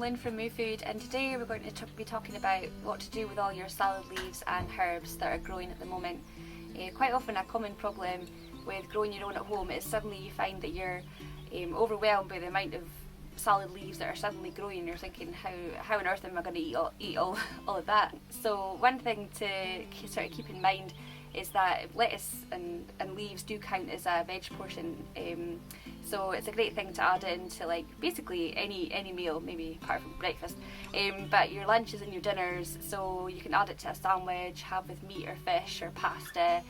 Lynn from MOO Food, and today we're going to be talking about what to do with all your salad leaves and herbs that are growing at the moment. Quite often a common problem with growing your own at home is suddenly you find that you're overwhelmed by the amount of salad leaves that are suddenly growing, and you're thinking, how on earth am I going to eat all of that? So one thing to sort of keep in mind is that lettuce and leaves do count as a veg portion, so it's a great thing to add into like basically any meal, maybe apart from breakfast, but your lunches and your dinners, so you can add it to a sandwich, have with meat or fish or pasta,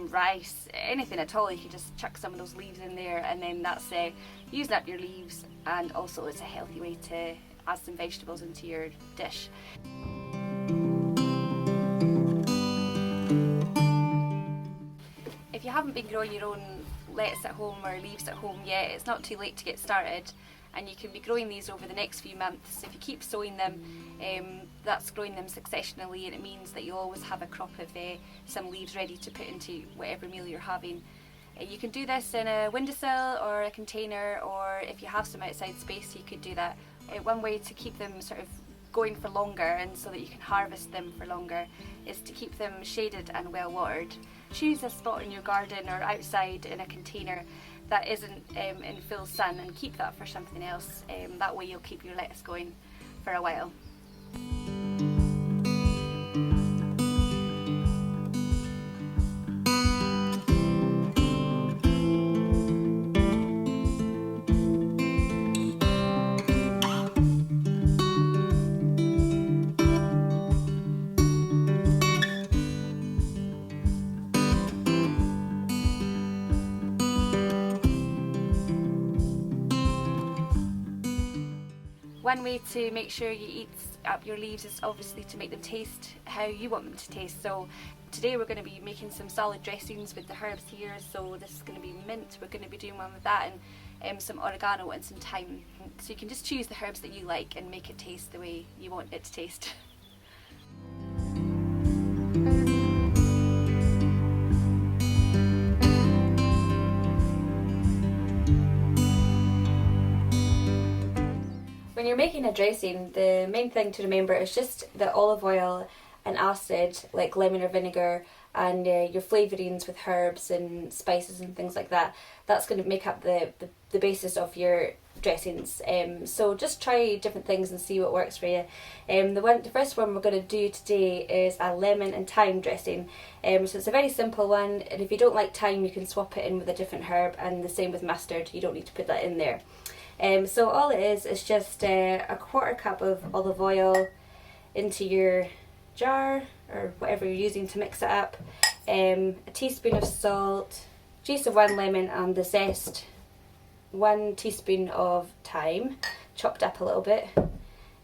rice, anything at all. You can just chuck some of those leaves in there, and then that's using up your leaves, and also it's a healthy way to add some vegetables into your dish. If you haven't been growing your own lettuce at home or leaves at home yet, it's not too late to get started, and you can be growing these over the next few months. If you keep sowing them, that's growing them successionally, and it means that you'll always have a crop of some leaves ready to put into whatever meal you're having. You can do this in a windowsill or a container, or if you have some outside space you could do that. One way to keep them sort of going for longer, and so that you can harvest them for longer, is to keep them shaded and well watered. Choose a spot in your garden or outside in a container that isn't in full sun, and keep that for something else. That way you'll keep your lettuce going for a while. One way to make sure you eat up your leaves is obviously to make them taste how you want them to taste. So today we're going to be making some salad dressings with the herbs here. So this is going to be mint, we're going to be doing one with that, and some oregano and some thyme. So you can just choose the herbs that you like and make it taste the way you want it to taste. When you're making a dressing, the main thing to remember is just that olive oil and acid, like lemon or vinegar, and your flavourings with herbs and spices and things like that, that's going to make up the basis of your dressings. So just try different things and see what works for you. The first one we're going to do today is a lemon and thyme dressing. So it's a very simple one, and if you don't like thyme you can swap it in with a different herb, and the same with mustard, you don't need to put that in there. So all it is just a 1/4 cup of olive oil into your jar or whatever you're using to mix it up, a teaspoon of salt, juice of 1 lemon and the zest, 1 teaspoon of thyme chopped up a little bit,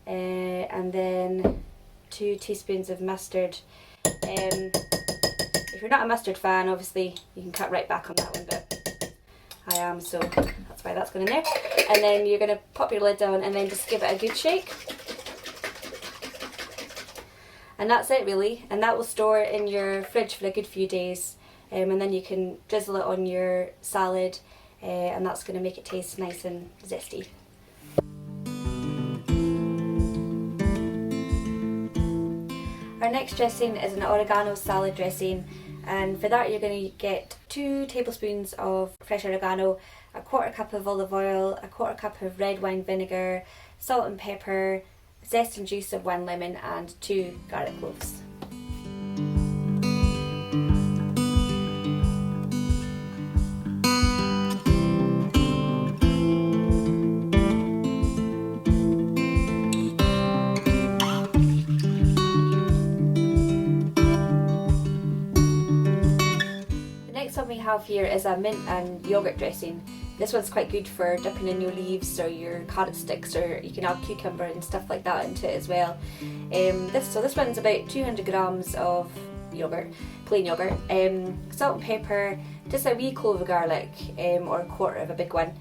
and then 2 teaspoons of mustard. If you're not a mustard fan, obviously you can cut right back on that one, but I am, so that's why that's going in there. And then you're going to pop your lid down and then just give it a good shake. And that's it really, and that will store in your fridge for a good few days, and then you can drizzle it on your salad, and that's going to make it taste nice and zesty. Our next dressing is an oregano salad dressing, and for that you're going to get 2 tablespoons of fresh oregano, a 1/4 cup of olive oil, a 1/4 cup of red wine vinegar, salt and pepper, zest and juice of 1 lemon, and 2 garlic cloves. What we have here is a mint and yogurt dressing. This one's quite good for dipping in your leaves or your carrot sticks, or you can add cucumber and stuff like that into it as well. This one's about 200 grams of yogurt, plain yogurt, salt and pepper, just a wee clove of garlic, or a 1/4 of a big one,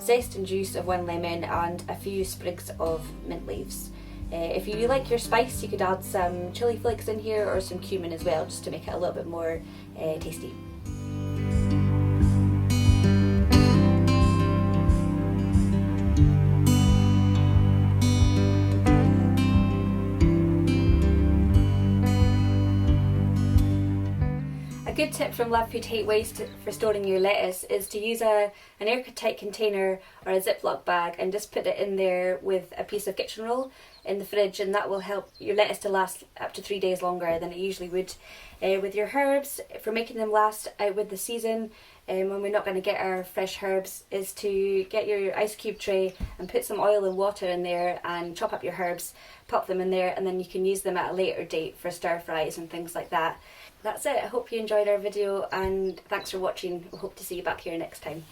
zest and juice of 1 lemon, and a few sprigs of mint leaves. If you like your spice, you could add some chili flakes in here or some cumin as well, just to make it a little bit more tasty. good tip from Love Food Hate Waste for storing your lettuce is to use an airtight container or a Ziploc bag and just put it in there with a piece of kitchen roll in the fridge, and that will help your lettuce to last up to 3 days longer than it usually would. With your herbs, for making them last out with the season, when we're not going to get our fresh herbs, is to get your ice cube tray and put some oil and water in there and chop up your herbs, pop them in there, and then you can use them at a later date for stir fries and things like that. That's it. I hope you enjoyed our video, and thanks for watching. I hope to see you back here next time.